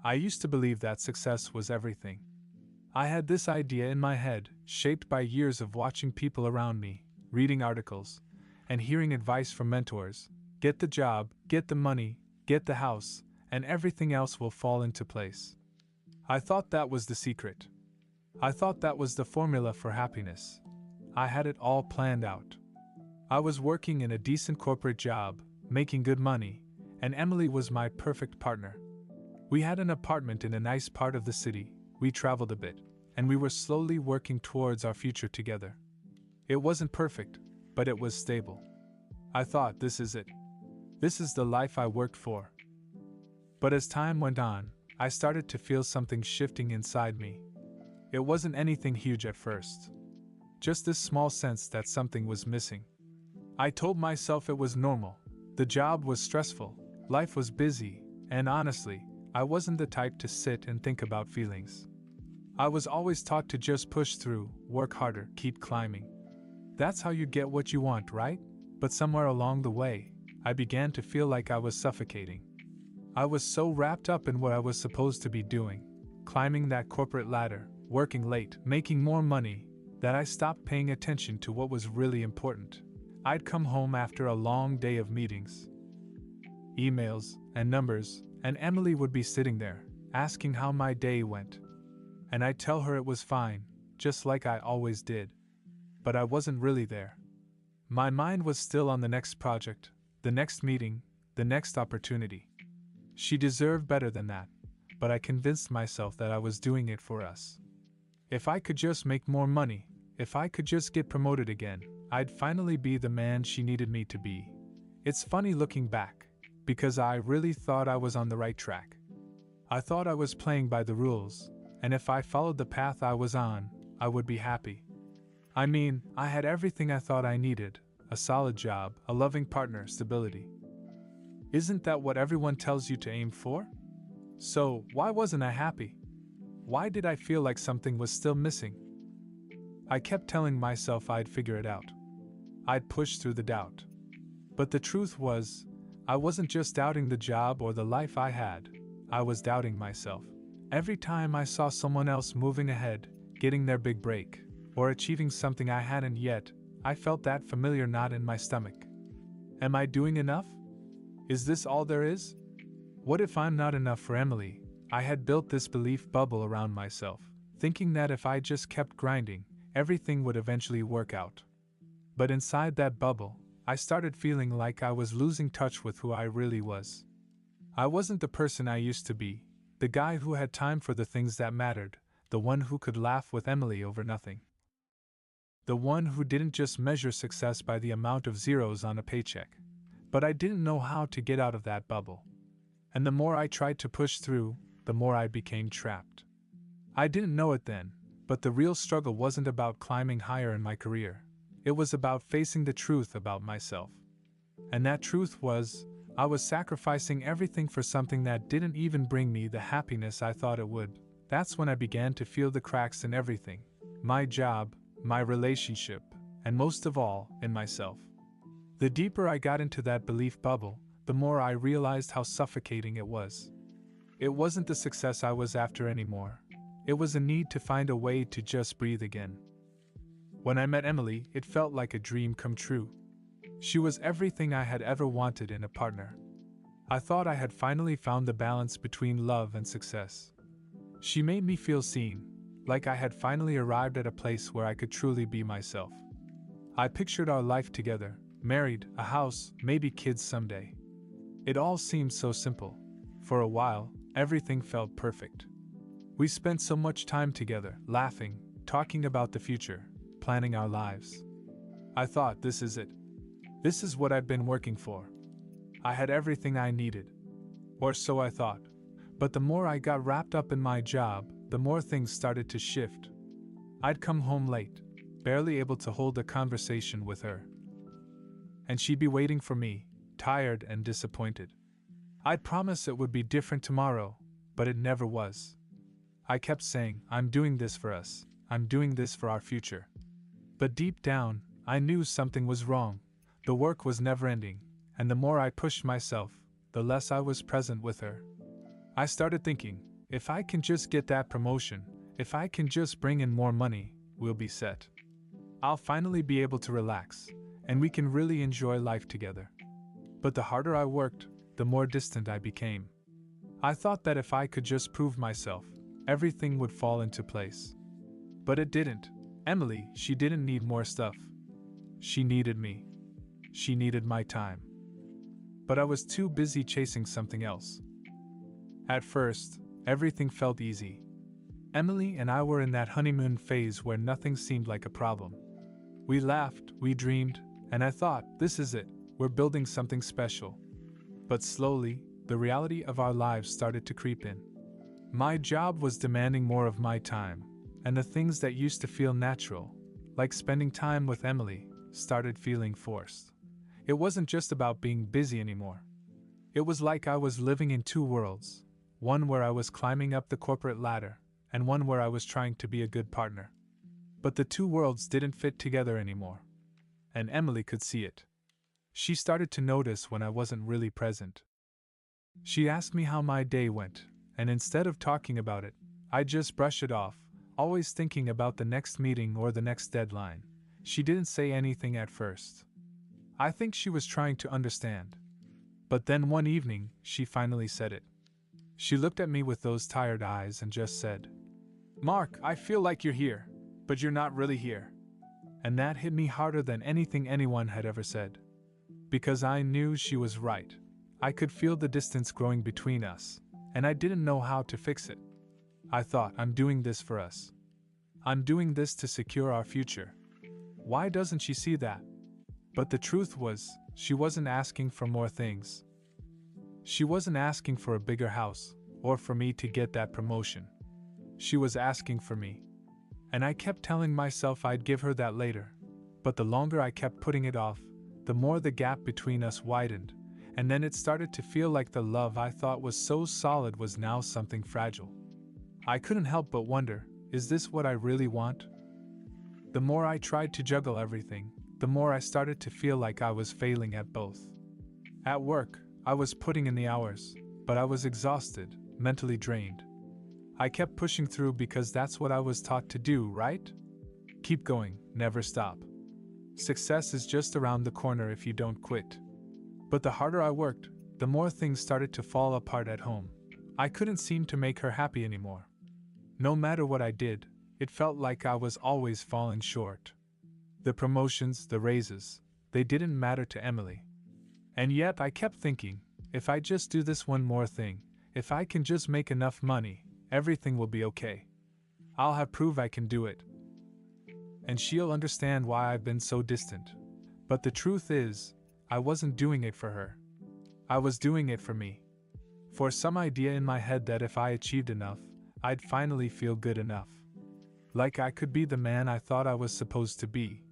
I used to believe that success was everything. I had this idea in my head, shaped by years of watching people around me, reading articles, and hearing advice from mentors: get the job, get the money, get the house, and everything else will fall into place. I thought that was the secret. I thought that was the formula for happiness. I had it all planned out. I was working in a decent corporate job, making good money, and Emily was my perfect partner. We had an apartment in a nice part of the city, we traveled a bit, and we were slowly working towards our future together. It wasn't perfect, but it was stable. I thought, this is it. This is the life I worked for. But as time went on, I started to feel something shifting inside me. It wasn't anything huge at first. Just this small sense that something was missing. I told myself it was normal. The job was stressful, life was busy, and honestly, I wasn't the type to sit and think about feelings. I was always taught to just push through, work harder, keep climbing. That's how you get what you want, right? But somewhere along the way, I began to feel like I was suffocating. I was so wrapped up in what I was supposed to be doing, climbing that corporate ladder, working late, making more money, that I stopped paying attention to what was really important. I'd come home after a long day of meetings, emails, and numbers, and Emily would be sitting there, asking how my day went. And I'd tell her it was fine, just like I always did. But I wasn't really there. My mind was still on the next project, the next meeting, the next opportunity. She deserved better than that, but I convinced myself that I was doing it for us. If I could just make more money, if I could just get promoted again, I'd finally be the man she needed me to be. It's funny looking back, because I really thought I was on the right track. I thought I was playing by the rules, and if I followed the path I was on, I would be happy. I mean, I had everything I thought I needed: a solid job, a loving partner, stability. Isn't that what everyone tells you to aim for? So, why wasn't I happy? Why did I feel like something was still missing? I kept telling myself I'd figure it out. I'd push through the doubt. But the truth was, I wasn't just doubting the job or the life I had, I was doubting myself. Every time I saw someone else moving ahead, getting their big break, or achieving something I hadn't yet, I felt that familiar knot in my stomach. Am I doing enough? Is this all there is? What if I'm not enough for Emily? I had built this belief bubble around myself, thinking that if I just kept grinding, everything would eventually work out. But inside that bubble, I started feeling like I was losing touch with who I really was. I wasn't the person I used to be, the guy who had time for the things that mattered, the one who could laugh with Emily over nothing. The one who didn't just measure success by the amount of zeros on a paycheck. But I didn't know how to get out of that bubble. And the more I tried to push through, the more I became trapped. I didn't know it then, but the real struggle wasn't about climbing higher in my career. It was about facing the truth about myself. And that truth was, I was sacrificing everything for something that didn't even bring me the happiness I thought it would. That's when I began to feel the cracks in everything: my job, my relationship, and most of all, in myself. The deeper I got into that belief bubble, the more I realized how suffocating it was. It wasn't the success I was after anymore. It was a need to find a way to just breathe again. When I met Emily, it felt like a dream come true. She was everything I had ever wanted in a partner. I thought I had finally found the balance between love and success. She made me feel seen, like I had finally arrived at a place where I could truly be myself. I pictured our life together, married, a house, maybe kids someday. It all seemed so simple. For a while, everything felt perfect. We spent so much time together, laughing, talking about the future, planning our lives. I thought, this is it. This is what I've been working for. I had everything I needed. Or so I thought. But the more I got wrapped up in my job, the more things started to shift. I'd come home late, barely able to hold a conversation with her. And she'd be waiting for me, tired and disappointed. I'd promised it would be different tomorrow, but it never was. I kept saying, I'm doing this for us, I'm doing this for our future. But deep down, I knew something was wrong. The work was never ending, and the more I pushed myself, the less I was present with her. I started thinking, If I can just get that promotion, if I can just bring in more money, we'll be set. I'll finally be able to relax, and we can really enjoy life together. But the harder I worked, the more distant I became. I thought that if I could just prove myself, everything would fall into place. But it didn't. Emily, she didn't need more stuff. She needed me. She needed my time. But I was too busy chasing something else. At first, everything felt easy. Emily and I were in that honeymoon phase where nothing seemed like a problem. We laughed, we dreamed, and I thought, this is it, we're building something special. But slowly, the reality of our lives started to creep in. My job was demanding more of my time, and the things that used to feel natural, like spending time with Emily, started feeling forced. It wasn't just about being busy anymore. It was like I was living in two worlds, one where I was climbing up the corporate ladder, and one where I was trying to be a good partner. But the two worlds didn't fit together anymore. And Emily could see it. She started to notice when I wasn't really present. She asked me how my day went, and instead of talking about it, I just brushed it off, always thinking about the next meeting or the next deadline. She didn't say anything at first. I think she was trying to understand. But then one evening, she finally said it. She looked at me with those tired eyes and just said, "Mark, I feel like you're here, but you're not really here." And that hit me harder than anything anyone had ever said. Because I knew she was right. I could feel the distance growing between us, and I didn't know how to fix it. I thought, I'm doing this for us. I'm doing this to secure our future. Why doesn't she see that? But the truth was, she wasn't asking for more things. She wasn't asking for a bigger house, or for me to get that promotion. She was asking for me. And I kept telling myself I'd give her that later. But the longer I kept putting it off, the more the gap between us widened, and then it started to feel like the love I thought was so solid was now something fragile. I couldn't help but wonder, is this what I really want? The more I tried to juggle everything, the more I started to feel like I was failing at both. At work, I was putting in the hours, but I was exhausted, mentally drained. I kept pushing through because that's what I was taught to do, right? Keep going, never stop. Success is just around the corner if you don't quit. But the harder I worked, the more things started to fall apart at home. I couldn't seem to make her happy anymore. No matter what I did, it felt like I was always falling short. The promotions, the raises, they didn't matter to Emily. And yet I kept thinking, if I just do this one more thing, if I can just make enough money, everything will be okay. I'll have proof I can do it. And she'll understand why I've been so distant. But the truth is, I wasn't doing it for her. I was doing it for me. For some idea in my head that if I achieved enough, I'd finally feel good enough. Like I could be the man I thought I was supposed to be.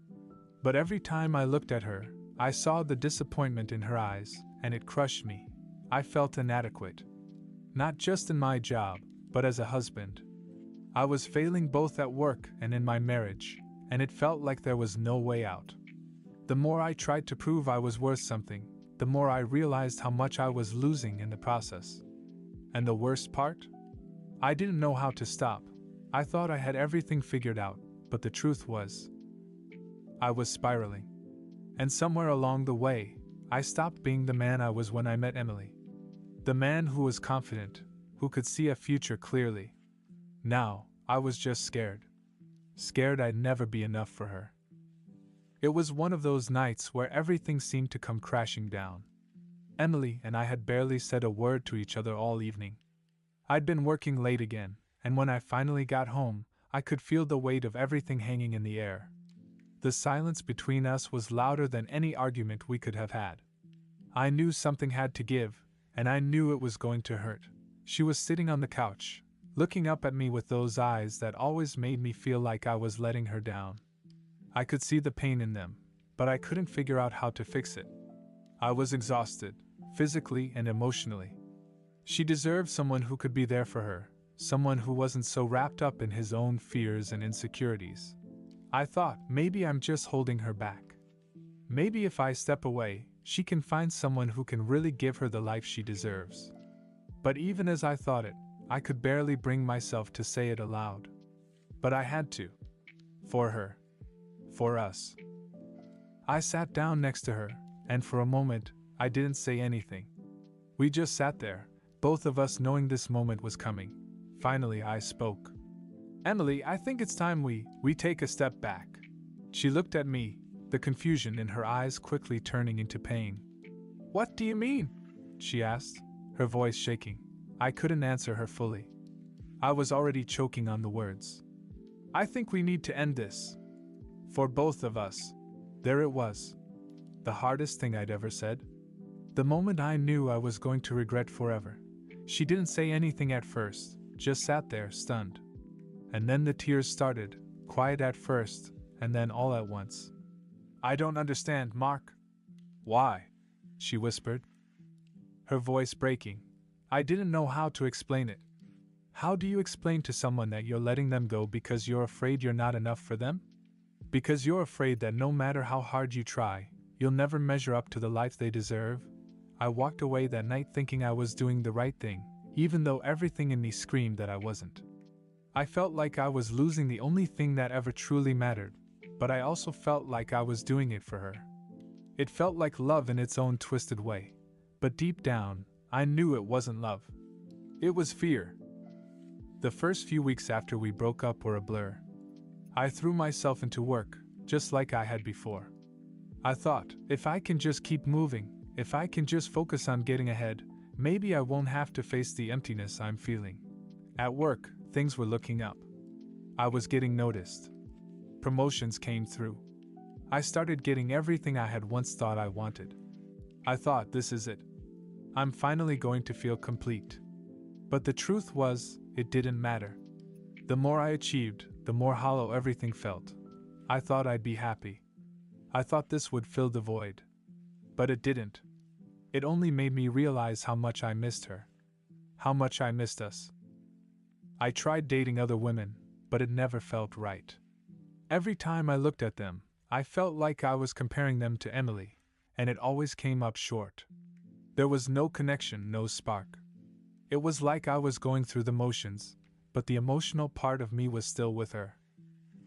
But every time I looked at her, I saw the disappointment in her eyes, and it crushed me. I felt inadequate. Not just in my job, but as a husband. I was failing both at work and in my marriage, and it felt like there was no way out. The more I tried to prove I was worth something, the more I realized how much I was losing in the process. And the worst part? I didn't know how to stop. I thought I had everything figured out, but the truth was, I was spiraling. And somewhere along the way, I stopped being the man I was when I met Emily. The man who was confident, who could see a future clearly. Now, I was just scared. Scared I'd never be enough for her. It was one of those nights where everything seemed to come crashing down. Emily and I had barely said a word to each other all evening. I'd been working late again, and when I finally got home, I could feel the weight of everything hanging in the air. The silence between us was louder than any argument we could have had. I knew something had to give, and I knew it was going to hurt. She was sitting on the couch, looking up at me with those eyes that always made me feel like I was letting her down. I could see the pain in them, but I couldn't figure out how to fix it. I was exhausted, physically and emotionally. She deserved someone who could be there for her, someone who wasn't so wrapped up in his own fears and insecurities. I thought, maybe I'm just holding her back. Maybe if I step away, she can find someone who can really give her the life she deserves. But even as I thought it, I could barely bring myself to say it aloud. But I had to. For her. For us. I sat down next to her, and for a moment, I didn't say anything. We just sat there, both of us knowing this moment was coming. Finally, I spoke. Emily, I think it's time we take a step back. She looked at me, the confusion in her eyes quickly turning into pain. What do you mean? She asked, her voice shaking. I couldn't answer her fully. I was already choking on the words. I think we need to end this. For both of us. There it was. The hardest thing I'd ever said. The moment I knew I was going to regret forever. She didn't say anything at first, just sat there, stunned. And then the tears started, quiet at first, and then all at once. I don't understand, Mark. Why? She whispered. Her voice breaking. I didn't know how to explain it. How do you explain to someone that you're letting them go because you're afraid you're not enough for them? Because you're afraid that no matter how hard you try, you'll never measure up to the life they deserve? I walked away that night thinking I was doing the right thing, even though everything in me screamed that I wasn't. I felt like I was losing the only thing that ever truly mattered, but I also felt like I was doing it for her. It felt like love in its own twisted way, but deep down, I knew it wasn't love. It was fear. The first few weeks after we broke up were a blur. I threw myself into work, just like I had before. I thought, if I can just keep moving, if I can just focus on getting ahead, maybe I won't have to face the emptiness I'm feeling. At work, things were looking up. I was getting noticed. Promotions came through. I started getting everything I had once thought I wanted. I thought, this is it. I'm finally going to feel complete. But the truth was, it didn't matter. The more I achieved, the more hollow everything felt. I thought I'd be happy. I thought this would fill the void. But it didn't. It only made me realize how much I missed her. How much I missed us. I tried dating other women, but it never felt right. Every time I looked at them, I felt like I was comparing them to Emily, and it always came up short. There was no connection, no spark. It was like I was going through the motions, but the emotional part of me was still with her.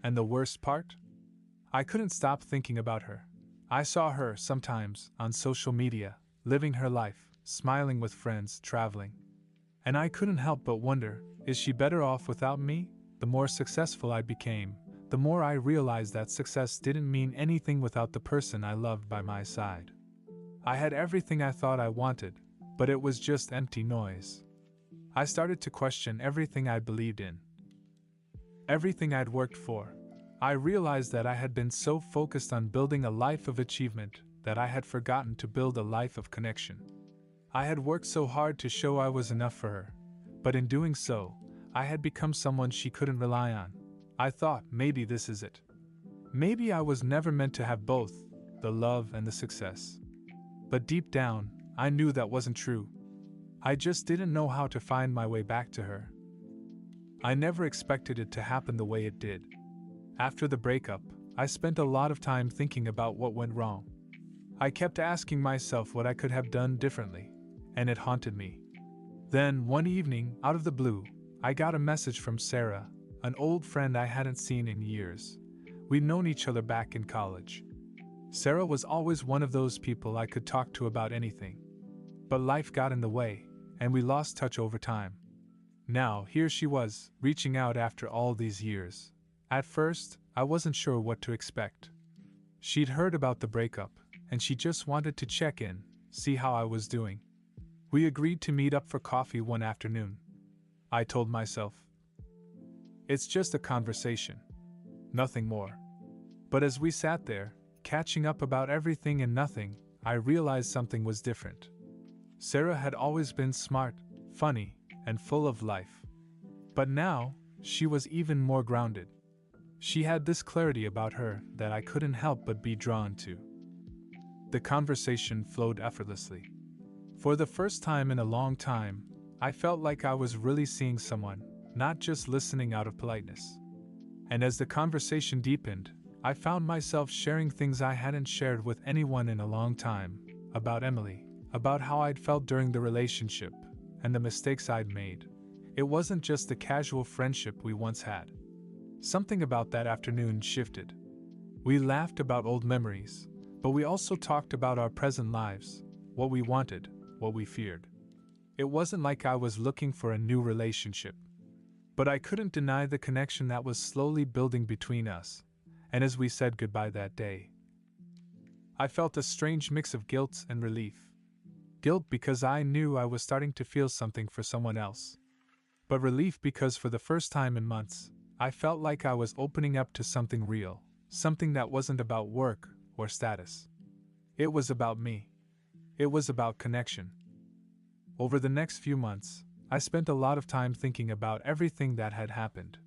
And the worst part? I couldn't stop thinking about her. I saw her, sometimes, on social media, living her life, smiling with friends, traveling. And I couldn't help but wonder, is she better off without me? The more successful I became, the more I realized that success didn't mean anything without the person I loved by my side. I had everything I thought I wanted, but it was just empty noise. I started to question everything I believed in. Everything I'd worked for. I realized that I had been so focused on building a life of achievement that I had forgotten to build a life of connection. I had worked so hard to show I was enough for her, but in doing so, I had become someone she couldn't rely on. I thought, maybe this is it. Maybe I was never meant to have both, the love and the success. But deep down, I knew that wasn't true. I just didn't know how to find my way back to her. I never expected it to happen the way it did. After the breakup, I spent a lot of time thinking about what went wrong. I kept asking myself what I could have done differently, and it haunted me. Then, one evening, out of the blue, I got a message from Sarah, an old friend I hadn't seen in years. We'd known each other back in college. Sarah was always one of those people I could talk to about anything. But life got in the way, and we lost touch over time. Now, here she was, reaching out after all these years. At first, I wasn't sure what to expect. She'd heard about the breakup, and she just wanted to check in, see how I was doing. We agreed to meet up for coffee one afternoon. I told myself, it's just a conversation. Nothing more. But as we sat there, catching up about everything and nothing, I realized something was different. Sarah had always been smart, funny, and full of life. But now, she was even more grounded. She had this clarity about her that I couldn't help but be drawn to. The conversation flowed effortlessly. For the first time in a long time, I felt like I was really seeing someone, not just listening out of politeness. And as the conversation deepened, I found myself sharing things I hadn't shared with anyone in a long time, about Emily, about how I'd felt during the relationship, and the mistakes I'd made. It wasn't just the casual friendship we once had. Something about that afternoon shifted. We laughed about old memories, but we also talked about our present lives, what we wanted, what we feared. It wasn't like I was looking for a new relationship, but I couldn't deny the connection that was slowly building between us, and as we said goodbye that day, I felt a strange mix of guilt and relief. Guilt because I knew I was starting to feel something for someone else, but relief because for the first time in months, I felt like I was opening up to something real, something that wasn't about work or status. It was about me. It was about connection. Over the next few months, I spent a lot of time thinking about everything that had happened.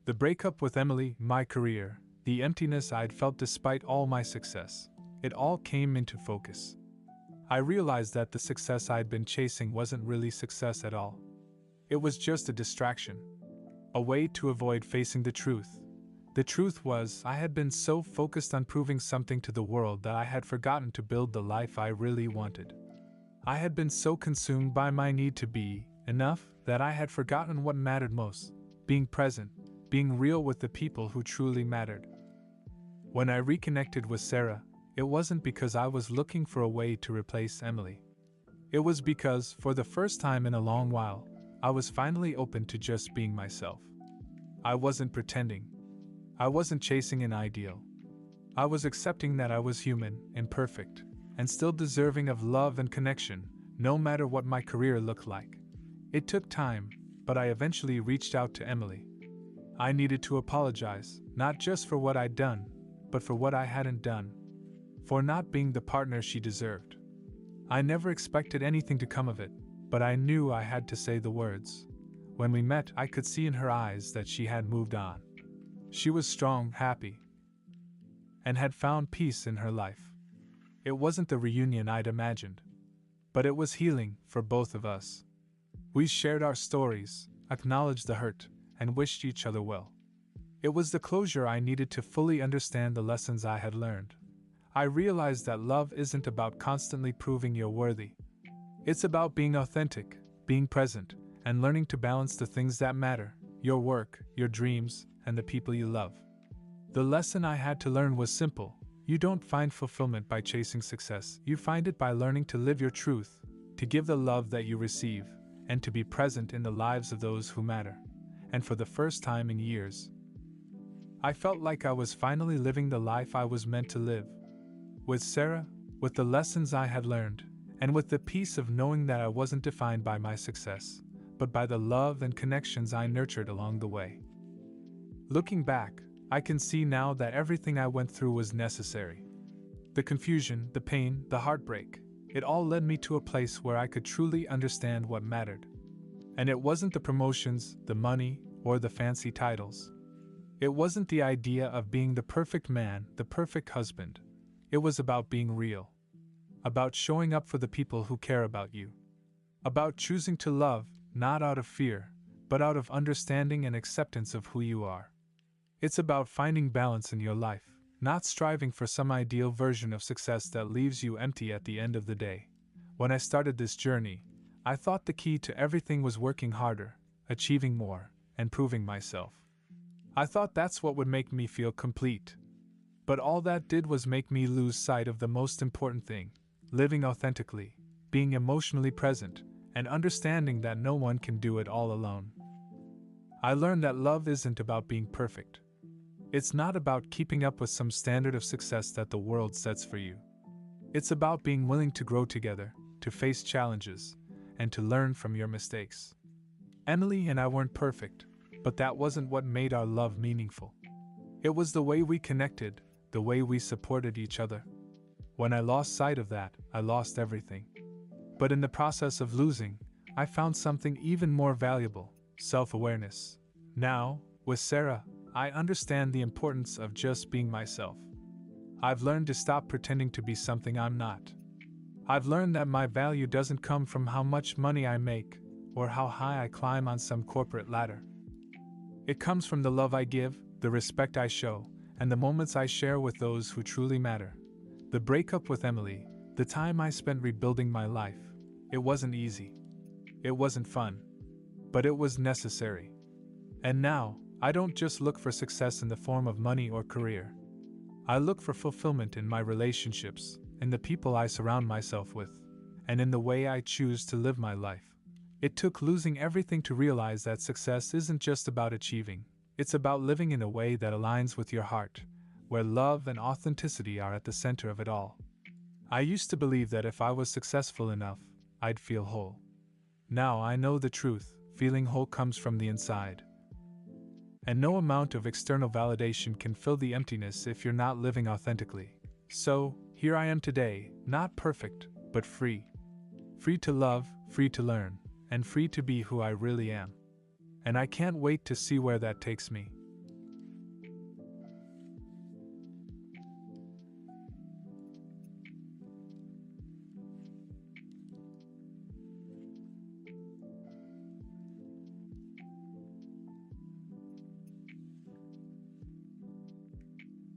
The breakup with Emily, my career, the emptiness I'd felt despite all my success. It all came into focus. I realized that the success I'd been chasing wasn't really success at all. It was just a distraction. A way to avoid facing the truth. The truth was, I had been so focused on proving something to the world that I had forgotten to build the life I really wanted. I had been so consumed by my need to be enough that I had forgotten what mattered most: being present, being real with the people who truly mattered. When I reconnected with Sarah, it wasn't because I was looking for a way to replace Emily. It was because, for the first time in a long while, I was finally open to just being myself. I wasn't pretending. I wasn't chasing an ideal. I was accepting that I was human, imperfect, and still deserving of love and connection, no matter what my career looked like. It took time, but I eventually reached out to Emily. I needed to apologize, not just for what I'd done, but for what I hadn't done. For not being the partner she deserved. I never expected anything to come of it, but I knew I had to say the words. When we met, I could see in her eyes that she had moved on. She was strong, happy, and had found peace in her life. It wasn't the reunion I'd imagined, but it was healing for both of us. We shared our stories, acknowledged the hurt, and wished each other well. It was the closure I needed to fully understand the lessons I had learned. I realized that love isn't about constantly proving you're worthy. It's about being authentic, being present, and learning to balance the things that matter: your work, your dreams, and the people you love. The lesson I had to learn was simple. You don't find fulfillment by chasing success. You find it by learning to live your truth, to give the love that you receive, and to be present in the lives of those who matter. And for the first time in years, I felt like I was finally living the life I was meant to live. With Sarah, with the lessons I had learned, and with the peace of knowing that I wasn't defined by my success, but by the love and connections I nurtured along the way. Looking back, I can see now that everything I went through was necessary. The confusion, the pain, the heartbreak, it all led me to a place where I could truly understand what mattered. And it wasn't the promotions, the money, or the fancy titles. It wasn't the idea of being the perfect man, the perfect husband. It was about being real. About showing up for the people who care about you. About choosing to love, not out of fear, but out of understanding and acceptance of who you are. It's about finding balance in your life, not striving for some ideal version of success that leaves you empty at the end of the day. When I started this journey, I thought the key to everything was working harder, achieving more, and proving myself. I thought that's what would make me feel complete. But all that did was make me lose sight of the most important thing: living authentically, being emotionally present, and understanding that no one can do it all alone. I learned that love isn't about being perfect. It's not about keeping up with some standard of success that the world sets for you. It's about being willing to grow together, to face challenges, and to learn from your mistakes. Emily and I weren't perfect, but that wasn't what made our love meaningful. It was the way we connected, the way we supported each other. When I lost sight of that, I lost everything. But in the process of losing, I found something even more valuable: self-awareness. Now, with Sarah, I understand the importance of just being myself. I've learned to stop pretending to be something I'm not. I've learned that my value doesn't come from how much money I make, or how high I climb on some corporate ladder. It comes from the love I give, the respect I show, and the moments I share with those who truly matter. The breakup with Emily, the time I spent rebuilding my life, it wasn't easy. It wasn't fun. but it was necessary. And now, I don't just look for success in the form of money or career. I look for fulfillment in my relationships, in the people I surround myself with, and in the way I choose to live my life. It took losing everything to realize that success isn't just about achieving, it's about living in a way that aligns with your heart, where love and authenticity are at the center of it all. I used to believe that if I was successful enough, I'd feel whole. Now I know the truth: feeling whole comes from the inside. And no amount of external validation can fill the emptiness if you're not living authentically. So, here I am today, not perfect, but free. Free to love, free to learn, and free to be who I really am. And I can't wait to see where that takes me.